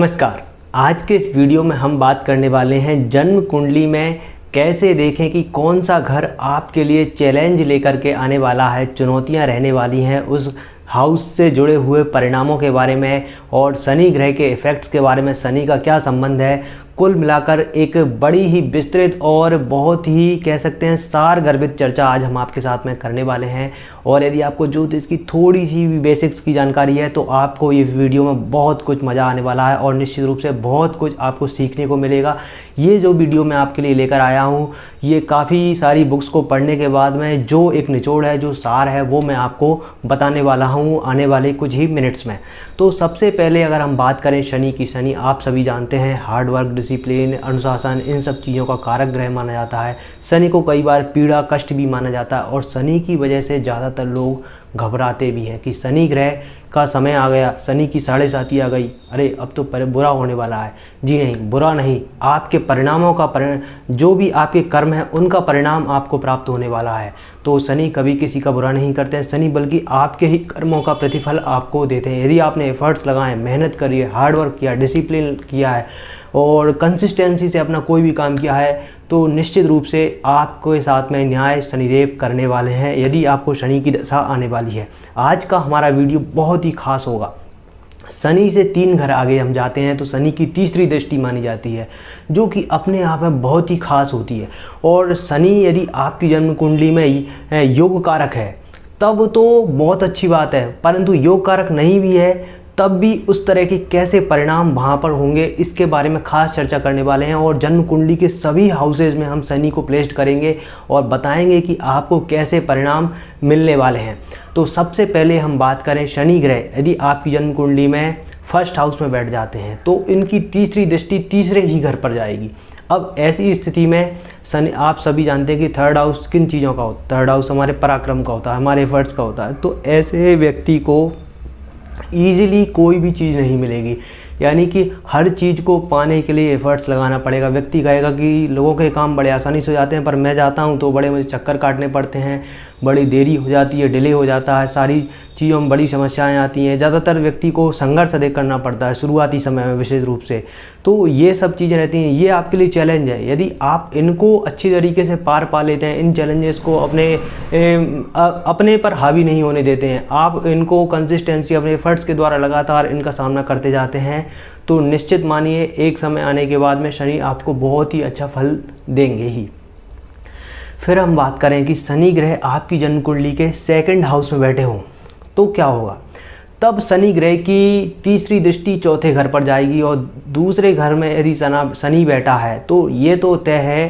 नमस्कार। आज के इस वीडियो में हम बात करने वाले हैं जन्म कुंडली में कैसे देखें कि कौन सा घर आपके लिए चैलेंज लेकर के आने वाला है, चुनौतियां रहने वाली हैं, उस हाउस से जुड़े हुए परिणामों के बारे में और शनि ग्रह के इफ़ेक्ट्स के बारे में, शनि का क्या संबंध है। कुल मिलाकर एक बड़ी ही विस्तृत और बहुत ही कह सकते हैं सार गर्भित चर्चा आज हम आपके साथ में करने वाले हैं। और यदि आपको ज्योतिष की थोड़ी सी भी बेसिक्स की जानकारी है तो आपको ये वीडियो में बहुत कुछ मज़ा आने वाला है और निश्चित रूप से बहुत कुछ आपको सीखने को मिलेगा। ये जो वीडियो मैं आपके लिए लेकर आया हूँ, ये काफ़ी सारी बुक्स को पढ़ने के बाद में जो एक निचोड़ है, जो सार है, वो मैं आपको बताने वाला हूँ आने वाले कुछ ही मिनट्स में। तो सबसे पहले अगर हम बात करें शनि की, शनि आप सभी जानते हैं हार्डवर्क, डिसिप्लिन, अनुशासन, इन सब चीज़ों का कारक ग्रह माना जाता है। शनि को कई बार पीड़ा, कष्ट भी माना जाता है और शनि की वजह से ज़्यादातर लोग घबराते भी हैं कि शनि ग्रह का समय आ गया, शनि की 7.5 आ गई, अरे अब तो बुरा होने वाला है। जी नहीं, बुरा नहीं, आपके परिणामों का जो भी आपके कर्म हैं उनका परिणाम आपको प्राप्त होने वाला है। तो शनि कभी किसी का बुरा नहीं करते हैं, शनि बल्कि आपके ही कर्मों का प्रतिफल आपको देते हैं। यदि आपने एफर्ट्स लगाए, मेहनत करी है, हार्डवर्क किया, डिसिप्लिन किया है और कंसिस्टेंसी से अपना कोई भी काम किया है तो निश्चित रूप से आपके साथ में न्याय शनिदेव करने वाले हैं यदि आपको शनि की दशा आने वाली है। आज का हमारा वीडियो बहुत ही खास होगा। शनि से 3 घर आगे हम जाते हैं तो शनि की तीसरी दृष्टि मानी जाती है जो कि अपने आप में बहुत ही खास होती है। और शनि यदि आपकी जन्म कुंडली में योग कारक है तब तो बहुत अच्छी बात है, परंतु योग कारक नहीं भी है तब भी उस तरह के कैसे परिणाम वहाँ पर होंगे इसके बारे में खास चर्चा करने वाले हैं। और जन्म कुंडली के सभी हाउसेज में हम शनि को प्लेस्ड करेंगे और बताएंगे कि आपको कैसे परिणाम मिलने वाले हैं। तो सबसे पहले हम बात करें शनि ग्रह यदि आपकी जन्म कुंडली में फर्स्ट हाउस में बैठ जाते हैं तो इनकी तीसरी दृष्टि तीसरे ही घर पर जाएगी। अब ऐसी स्थिति में शनि, आप सभी जानते हैं कि थर्ड हाउस किन चीज़ों का होता है, थर्ड हाउस हमारे पराक्रम का होता है, हमारे एफर्ट्स का होता है। तो ऐसे व्यक्ति को ईजिली कोई भी चीज़ नहीं मिलेगी, यानी कि हर चीज़ को पाने के लिए एफर्ट्स लगाना पड़ेगा। व्यक्ति कहेगा कि लोगों के काम बड़े आसानी से हो जाते हैं पर मैं जाता हूं तो बड़े मुझे चक्कर काटने पड़ते हैं, बड़ी देरी हो जाती है, डिले हो जाता है, सारी चीज़ों में बड़ी समस्याएं आती हैं। ज़्यादातर व्यक्ति को संघर्ष अधिक करना पड़ता है शुरुआती समय में विशेष रूप से। तो ये सब चीज़ें रहती हैं, ये आपके लिए चैलेंज है। यदि आप इनको अच्छी तरीके से पार पा लेते हैं, इन चैलेंजेस को अपने पर हावी नहीं होने देते हैं, आप इनको कंसिस्टेंसी अपने एफर्ट्स के द्वारा लगातार इनका सामना करते जाते हैं तो निश्चित मानिए एक समय आने के बाद में शनि आपको बहुत ही अच्छा फल देंगे ही। फिर हम बात करें कि शनि ग्रह आपकी जन्म कुंडली के 2nd हाउस में बैठे हों तो क्या होगा। तब शनि ग्रह की तीसरी दृष्टि 4थे घर पर जाएगी और दूसरे घर में यदि शनि बैठा है तो ये तो तय है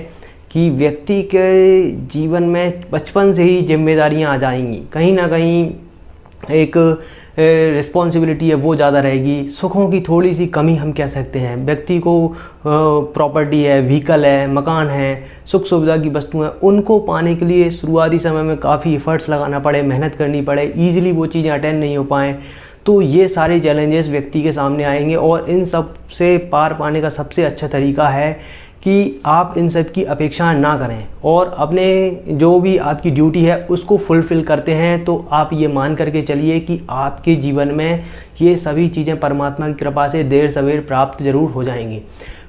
कि व्यक्ति के जीवन में बचपन से ही जिम्मेदारियां आ जाएंगी, कहीं ना कहीं एक रिस्पॉन्सिबिलिटी है वो ज़्यादा रहेगी, सुखों की थोड़ी सी कमी हम कह सकते हैं। व्यक्ति को प्रॉपर्टी है, व्हीकल है, मकान है, सुख सुविधा की वस्तुएं, उनको पाने के लिए शुरुआती समय में काफ़ी एफर्ट्स लगाना पड़े, मेहनत करनी पड़े, ईजिली वो चीज़ें अटेंड नहीं हो पाएँ। तो ये सारे चैलेंजेस व्यक्ति के सामने आएंगे और इन सब से पार पाने का सबसे अच्छा तरीका है कि आप इन सब की अपेक्षा ना करें और अपने जो भी आपकी ड्यूटी है उसको फुलफ़िल करते हैं तो आप ये मान करके चलिए कि आपके जीवन में ये सभी चीज़ें परमात्मा की कृपा से देर सवेर प्राप्त जरूर हो जाएंगी।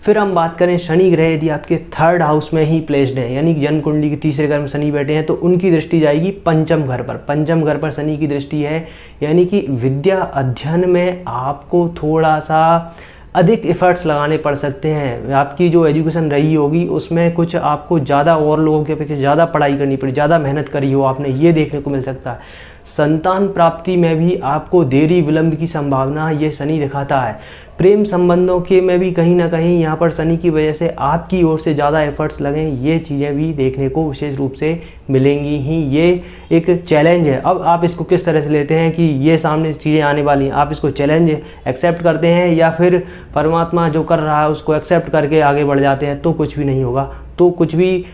फिर हम बात करें शनि ग्रह यदि आपके 3rd हाउस में ही प्लेस्ड है, यानी कि जन्म कुंडली के तीसरे घर में शनि बैठे हैं तो उनकी दृष्टि जाएगी 5म घर पर। 5म घर पर शनि की दृष्टि है, यानी कि विद्या अध्ययन में आपको थोड़ा सा अधिक एफर्ट्स लगाने पड़ सकते हैं। आपकी जो एजुकेशन रही होगी उसमें कुछ आपको ज़्यादा और लोगों की अपेक्षा ज़्यादा पढ़ाई करनी पड़ी, ज़्यादा मेहनत करी हो आपने, ये देखने को मिल सकता है। संतान प्राप्ति में भी आपको देरी विलंब की संभावना ये शनि दिखाता है। प्रेम संबंधों के में भी कहीं ना कहीं यहाँ पर शनि की वजह से आपकी ओर से ज़्यादा एफर्ट्स लगें, ये चीज़ें भी देखने को विशेष रूप से मिलेंगी ही। ये एक चैलेंज है। अब आप इसको किस तरह से लेते हैं कि ये सामने चीज़ें आने वाली हैं, आप इसको चैलेंज एक्सेप्ट करते हैं या फिर परमात्मा जो कर रहा है उसको एक्सेप्ट करके आगे बढ़ जाते हैं तो कुछ भी नहीं होगा, तो कुछ भी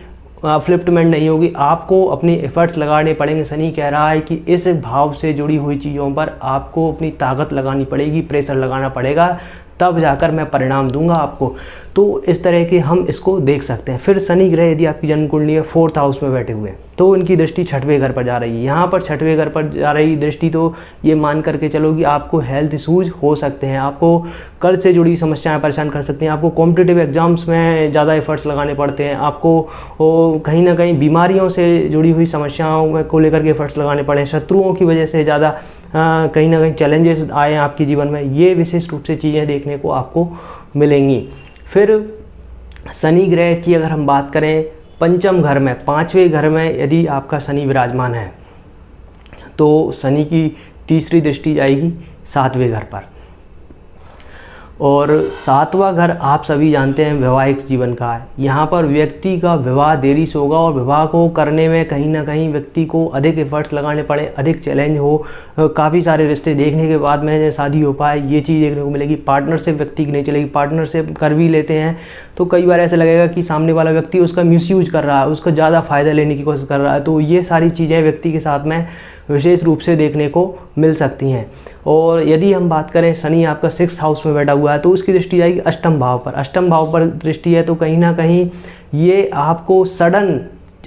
फ्लिप्टमेंट नहीं होगी। आपको अपनी एफर्ट्स लगाने पड़ेंगे। शनि कह रहा है कि इस भाव से जुड़ी हुई चीज़ों पर आपको अपनी ताकत लगानी पड़ेगी, प्रेशर लगाना पड़ेगा, तब जाकर मैं परिणाम दूंगा आपको। तो इस तरह के हम इसको देख सकते हैं। फिर शनि ग्रह यदि आपकी जन्म कुंडली में 4th हाउस में बैठे हुए हैं तो उनकी दृष्टि 6वें घर पर जा रही है। यहाँ पर 6वें घर पर जा रही दृष्टि तो ये मान करके चलो कि आपको हेल्थ इशूज़ हो सकते हैं, आपको कर्ज से जुड़ी समस्याएं परेशान कर सकती हैं, आपको कॉम्पिटिटिव एग्जाम्स में ज़्यादा एफर्ट्स लगाने पड़ते हैं, आपको कहीं ना कहीं बीमारियों से जुड़ी हुई समस्याओं को लेकर के एफर्ट्स लगाने पड़े, शत्रुओं की वजह से ज़्यादा कहीं ना कहीं चैलेंजेस आए हैं आपके जीवन में। ये विशेष रूप से चीज़ें देखने को आपको मिलेंगी। फिर शनि ग्रह की अगर हम बात करें पंचम घर में, 5वें घर में यदि आपका शनि विराजमान है तो शनि की तीसरी दृष्टि जाएगी 7वें घर पर। और 7वां घर आप सभी जानते हैं वैवाहिक जीवन का है। यहाँ पर व्यक्ति का विवाह देरी से होगा और विवाह को करने में कहीं ना कहीं व्यक्ति को अधिक एफर्ट्स लगाने पड़े, अधिक चैलेंज हो, काफ़ी सारे रिश्ते देखने के बाद में शादी हो पाए, ये चीज़ देखने को मिलेगी। पार्टनरशिप व्यक्ति की नहीं चलेगी, पार्टनरशिप कर भी लेते हैं तो कई बार ऐसा लगेगा कि सामने वाला व्यक्ति उसका मिसयूज कर रहा है, उसका ज़्यादा फ़ायदा लेने की कोशिश कर रहा है। तो ये सारी चीज़ें व्यक्ति के साथ में विशेष रूप से देखने को मिल सकती हैं। और यदि हम बात करें शनि आपका 6th हाउस में बैठा हुआ है तो उसकी दृष्टि जाएगी अष्टम भाव पर। अष्टम भाव पर दृष्टि है तो कहीं ना कहीं ये आपको सडन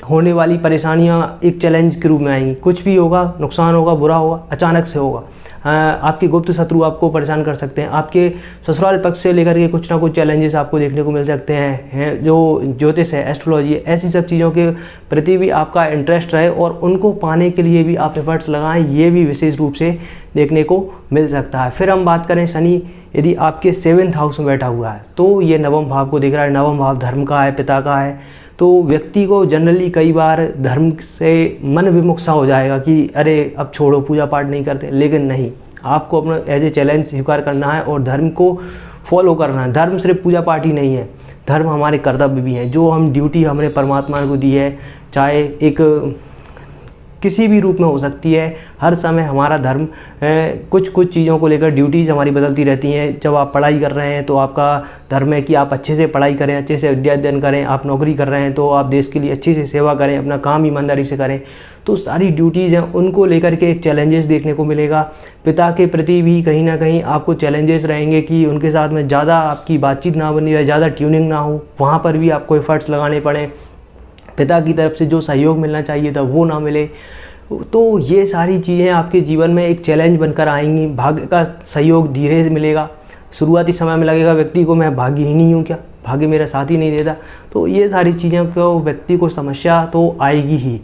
होने वाली परेशानियां एक चैलेंज के रूप में आएंगी। कुछ भी होगा, नुकसान होगा, बुरा होगा, अचानक से होगा। आपके गुप्त शत्रु आपको परेशान कर सकते हैं, आपके ससुराल पक्ष से लेकर के कुछ ना कुछ चैलेंजेस आपको देखने को मिल सकते हैं। जो ज्योतिष है, एस्ट्रोलॉजी है, ऐसी सब चीज़ों के प्रति भी आपका इंटरेस्ट रहे और उनको पाने के लिए भी आप एफर्ट्स लगाएं, ये भी विशेष रूप से देखने को मिल सकता है। फिर हम बात करें शनि यदि आपके 7th हाउस में बैठा हुआ है तो ये नवम भाव को देख रहा है। नवम भाव धर्म का है, पिता का है। तो व्यक्ति को जनरली कई बार धर्म से मन विमुख सा हो जाएगा कि अरे अब छोड़ो, पूजा पाठ नहीं करते, लेकिन नहीं, आपको अपना एज ए चैलेंज स्वीकार करना है और धर्म को फॉलो करना है। धर्म सिर्फ पूजा पाठ ही नहीं है, धर्म हमारे कर्तव्य भी हैं, जो हम ड्यूटी हमने परमात्मा को दी है, चाहे एक किसी भी रूप में हो सकती है। हर समय हमारा धर्म कुछ चीज़ों को लेकर ड्यूटीज़ हमारी बदलती रहती हैं। जब आप पढ़ाई कर रहे हैं तो आपका धर्म है कि आप अच्छे से पढ़ाई करें, अच्छे से विद्या अध्ययन करें। आप नौकरी कर रहे हैं तो आप देश के लिए अच्छी से सेवा करें, अपना काम ईमानदारी से करें। तो सारी ड्यूटीज़ हैं, उनको लेकर के एक चैलेंजेस देखने को मिलेगा। पिता के प्रति भी कहीं ना कहीं आपको चैलेंजेस रहेंगे कि उनके साथ में ज़्यादा आपकी बातचीत ना बनी रहे, ज़्यादा ट्यूनिंग ना हो, वहाँ पर भी आपको एफर्ट्स लगाने पड़े। पिता की तरफ से जो सहयोग मिलना चाहिए था वो ना मिले। तो ये सारी चीज़ें आपके जीवन में एक चैलेंज बनकर आएंगी। भाग्य का सहयोग धीरे मिलेगा, शुरुआती समय में लगेगा व्यक्ति को मैं भाग्यहीन ही हूँ क्या, भाग्य मेरा साथ ही नहीं देता। तो ये सारी चीज़ें को व्यक्ति को समस्या तो आएगी ही।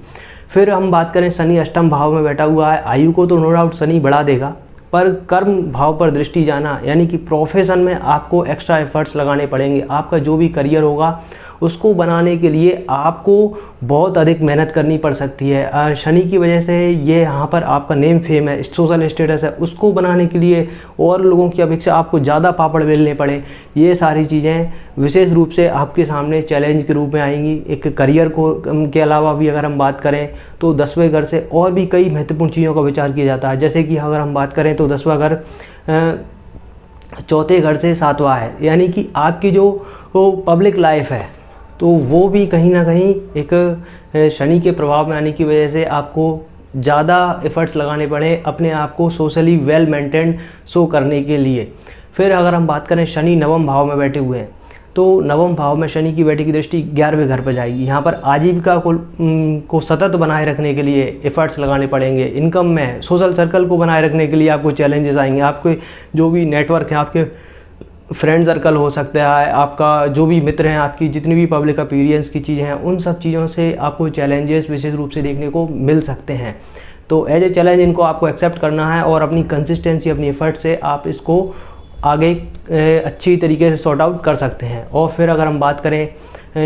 फिर हम बात करें शनि अष्टम भाव में बैठा हुआ है। आयु को तो नो डाउट शनि बढ़ा देगा, पर कर्म भाव पर दृष्टि जाना यानी कि प्रोफेशन में आपको एक्स्ट्रा एफर्ट्स लगाने पड़ेंगे। आपका जो भी करियर होगा उसको बनाने के लिए आपको बहुत अधिक मेहनत करनी पड़ सकती है। शनि की वजह से ये यहाँ पर आपका नेम फेम है, सोशल स्टेटस है, उसको बनाने के लिए और लोगों की अपेक्षा आपको ज़्यादा पापड़ बेलने पड़े। ये सारी चीज़ें विशेष रूप से आपके सामने चैलेंज के रूप में आएंगी। एक करियर को के अलावा भी अगर हम बात करें तो 10वें घर से और भी कई महत्वपूर्ण चीज़ों का विचार किया जाता है। जैसे कि अगर हम बात करें तो 10वां घर 4थे घर से 7वां है, यानी कि आपकी जो पब्लिक लाइफ है तो वो भी कहीं ना कहीं एक शनि के प्रभाव में आने की वजह से आपको ज़्यादा एफर्ट्स लगाने पड़े अपने आप को सोशली वेल मेंटेन्ड शो करने के लिए। फिर अगर हम बात करें शनि नवम भाव में बैठे हुए हैं तो नवम भाव में शनि की बैठी की दृष्टि 11वें घर पर जाएगी। यहाँ पर आजीविका को सतत बनाए रखने के लिए एफर्ट्स लगाने पड़ेंगे। इनकम में सोशल सर्कल को बनाए रखने के लिए आपको चैलेंजेस आएंगे। आपके जो भी नेटवर्क है, आपके फ्रेंड सर्कल हो सकता है, आपका जो भी मित्र हैं, आपकी जितनी भी पब्लिक अपीयरेंस की चीज़ें हैं, उन सब चीज़ों से आपको चैलेंजेस विशेष रूप से देखने को मिल सकते हैं। तो एज ए चैलेंज इनको आपको एक्सेप्ट करना है और अपनी कंसिस्टेंसी, अपनी एफर्ट से आप इसको आगे अच्छी तरीके से सॉर्ट आउट कर सकते हैं। और फिर अगर हम बात करें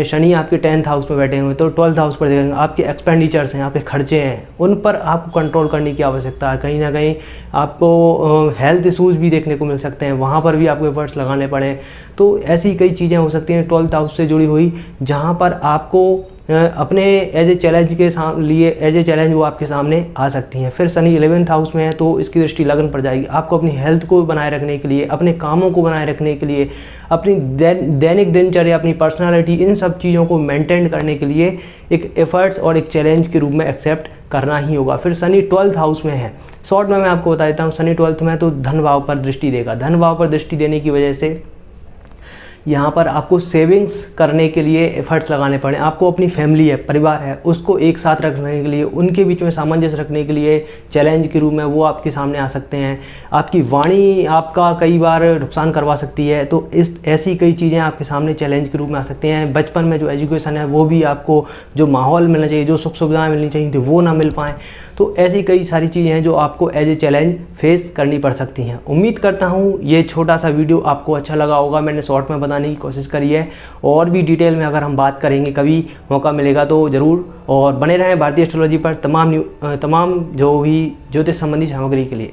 शनि आपके 10th हाउस में बैठे हुए तो 12th हाउस पर देखेंगे आपके एक्सपेंडिचर्स हैं, आपके खर्चे हैं, उन पर आपको कंट्रोल करने की आवश्यकता है। कहीं ना कहीं आपको हेल्थ इशूज़ भी देखने को मिल सकते हैं, वहाँ पर भी आपको एफर्ट्स लगाने पड़े। तो ऐसी कई चीज़ें हो सकती हैं 12th हाउस से जुड़ी हुई, जहाँ पर आपको अपने एज ए चैलेंज के लिए एज ए चैलेंज वो आपके सामने आ सकती हैं। फिर शनि 11th हाउस में है तो इसकी दृष्टि लगन पर जाएगी। आपको अपनी हेल्थ को बनाए रखने के लिए, अपने कामों को बनाए रखने के लिए, अपनी दैनिक दिनचर्या, अपनी पर्सनालिटी, इन सब चीज़ों को मेंटेन करने के लिए एक एफर्ट्स और एक चैलेंज के रूप में एक्सेप्ट करना ही होगा। फिर शनि 12th हाउस में है, शॉर्ट में मैं आपको बता देता हूँ, शनि 12th में तो धन भाव पर दृष्टि देगा। धन भाव पर दृष्टि देने की वजह से यहाँ पर आपको सेविंग्स करने के लिए एफर्ट्स लगाने पड़े। आपको अपनी फैमिली है, परिवार है, उसको एक साथ रखने के लिए, उनके बीच में सामंजस्य रखने के लिए चैलेंज के रूप में वो आपके सामने आ सकते हैं। आपकी वाणी आपका कई बार नुकसान करवा सकती है, तो ऐसी कई चीज़ें आपके सामने चैलेंज के रूप में आ सकते हैं। बचपन में जो एजुकेशन है वो भी आपको, जो माहौल मिलना चाहिए, जो सुख सुविधाएँ मिलनी चाहिए थी वो ना मिल पाएँ। तो ऐसी कई सारी चीज़ें हैं जो आपको एज ए चैलेंज फेस करनी पड़ सकती हैं। उम्मीद करता हूँ ये छोटा सा वीडियो आपको अच्छा लगा होगा। मैंने शॉर्ट में बताने की कोशिश करी है, और भी डिटेल में अगर हम बात करेंगे, कभी मौका मिलेगा तो ज़रूर। और बने रहें भारतीय एस्ट्रोलॉजी पर तमाम जो भी ज्योतिष संबंधी सामग्री के लिए।